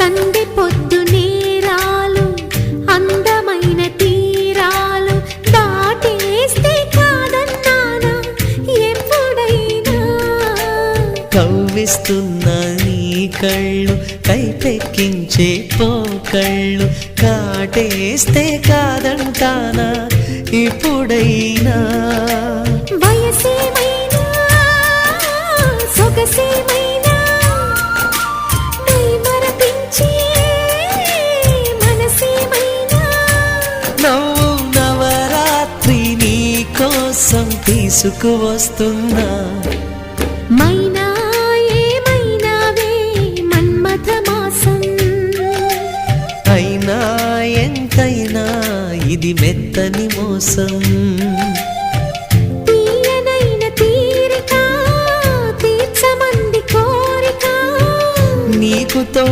సందె పొద్దు నేరాలు అందమైన తీరాలు దాటేస్తే కాదన్నానా ఎప్పుడైనా కవ్విస్తున్న నీ కళ్ళు కైపెక్కించే పోకళ్ళు కాటేస్తే కాదంటానా ఇప్పుడైనా వయసేమైనా సొగసేమైనా మైమరపించే మనసేమైనా నవ్వు నవరాత్రి నీ కోసం తీసుకువస్తున్నా మైనా ఏమైనావే మన్మథ మాసం అయినా ఎంతైనా ఇది మెత్తని మోసం తీయనైన తీరిక తీర్చమంది కోరిక నీకు తోడు